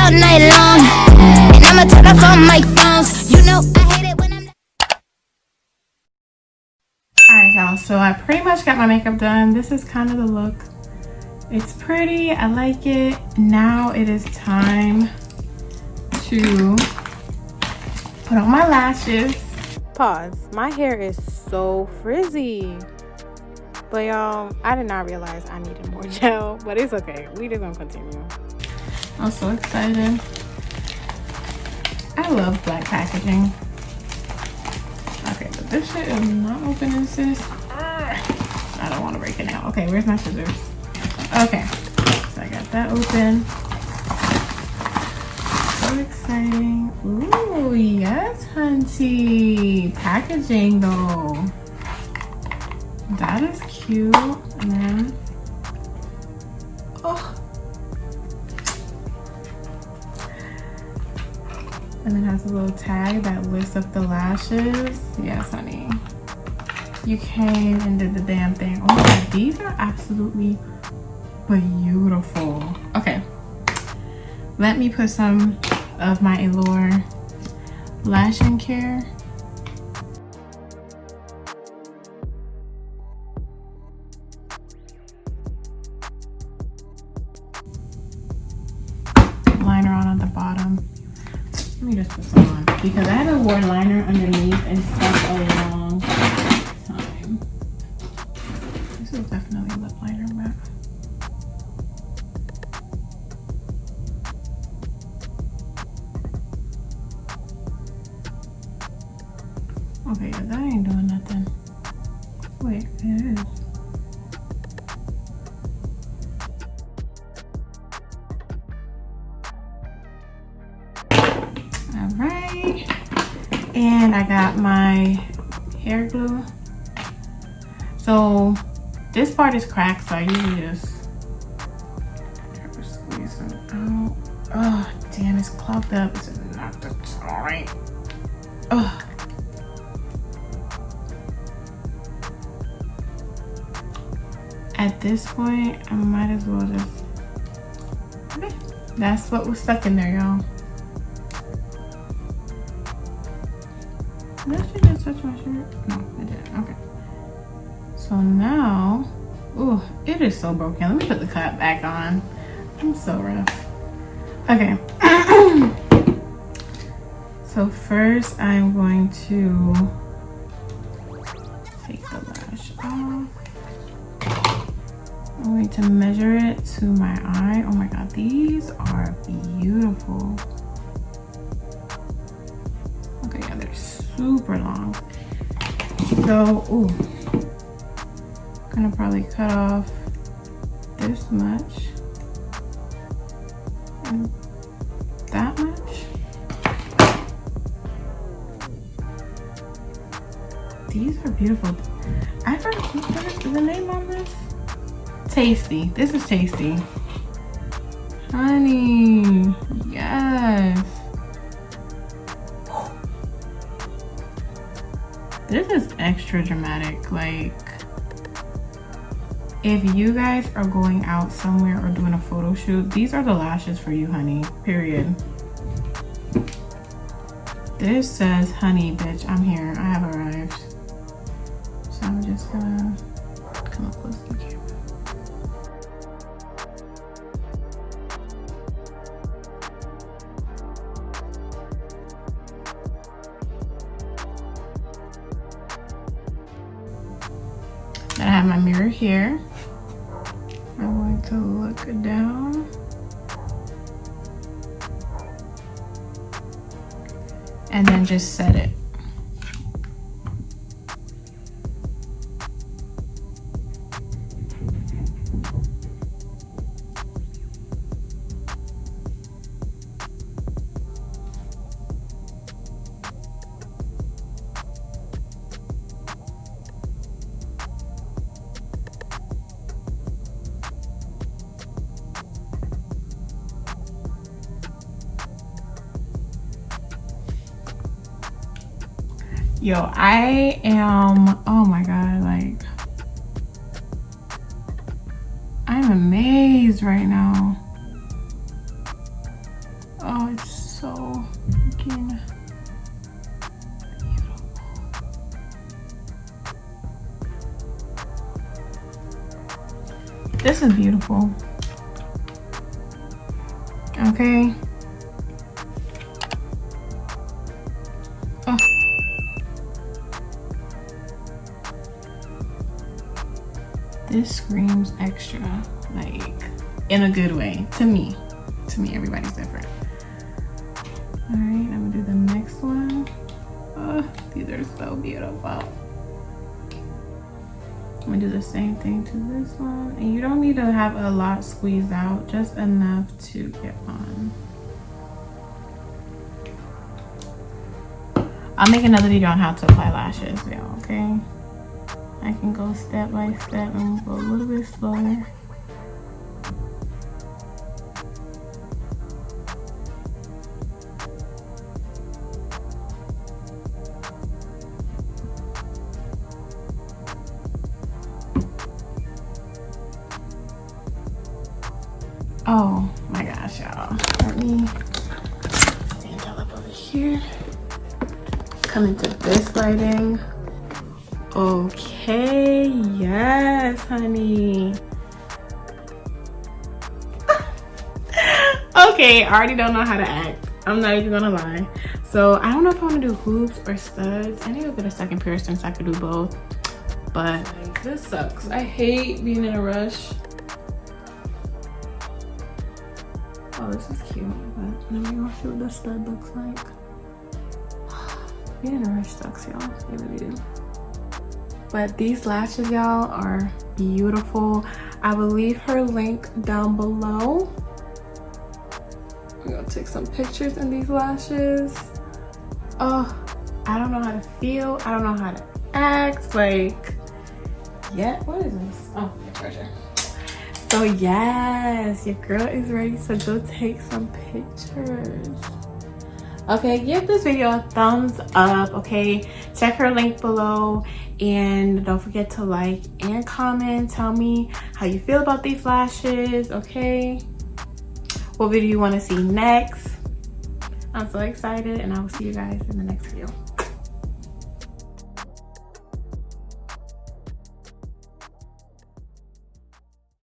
all night long. And I'ma turn off all my phones. You know I hate it when I'm. Alright y'all, so I pretty much got my makeup done. This is kind of the look. It's pretty, I like it. Now it is time to put on my lashes. Pause. My hair is so frizzy. But y'all, I did not realize I needed more gel, but it's okay. We just gonna continue. I'm so excited. I love black packaging. Okay, but this shit is not opening, sis. I don't want to break it now. Okay, where's my scissors? Okay, so I got that open. So exciting. Ooh, yes, hunty. Packaging though. That is cute. And then, oh. And then has a little tag that lists up the lashes. Yes, honey. You came and did the damn thing. Oh my god, these are absolutely beautiful. Okay. Let me put some of my Allure Lash and Care. Liner on the bottom. Let me just put some on because I haven't worn liner underneath in such a long time. This is definitely lip liner, but okay, yeah, that ain't doing nothing. Wait, it is. Alright. And I got my hair glue. So this part is cracked, so I usually just try to squeeze it out. Oh, damn, it's clogged up. It's not the alright. Oh. At this point, I might as well just, okay. That's what was stuck in there, y'all. Did she just touch my shirt? No, I didn't. Okay. So now, ooh, it is so broken. Let me put the cap back on. I'm so rough. Okay. So first, I'm going to take the lash off. I'm going to measure it to my eye. Oh my god, these are beautiful. Okay, yeah, they're super long. So, ooh, gonna probably cut off this much and that much. These are beautiful. I forgot what is the name on this? Tasty. This is Tasty. Honey, yes. This is extra dramatic. Like, if you guys are going out somewhere or doing a photo shoot, these are the lashes for you, honey. Period. This says, honey, bitch, I'm here. I have arrived. So I'm just gonna come up close to the camera. I have my mirror here. I'm going to look down. And then just set it. Yo, I am, oh my God, like, I'm amazed right now. Oh, it's so freaking beautiful. This is beautiful. Okay. Oh. This screams extra, like in a good way to me. To me, everybody's different. All right, I'm gonna do the next one. Oh, these are so beautiful. I'm gonna do the same thing to this one. And you don't need to have a lot squeezed out, just enough to get on. I'll make another video on how to apply lashes, y'all, okay? I can go step by step and go a little bit slower. Oh my gosh, y'all. Let me stand all up over here. Come into this lighting. Okay, yes, honey. Okay, I already don't know how to act. I'm not even gonna lie. So I don't know if I'm gonna do hoops or studs. I need to get a second pair since I could do both. But like, this sucks. I hate being in a rush. Oh, this is cute, but let me go see what the stud looks like. Being in a rush sucks, y'all. It really do. But these lashes, y'all, are beautiful. I will leave her link down below. I'm gonna take some pictures in these lashes. Oh, I don't know how to feel. I don't know how to act. Like, yeah, what is this? Oh, my treasure. So yes, your girl is ready to go take some pictures. Okay, give this video a thumbs up, okay? Check her link below and don't forget to like and comment. Tell me how you feel about these lashes, okay? What video you want to see next? I'm so excited and I will see you guys in the next video.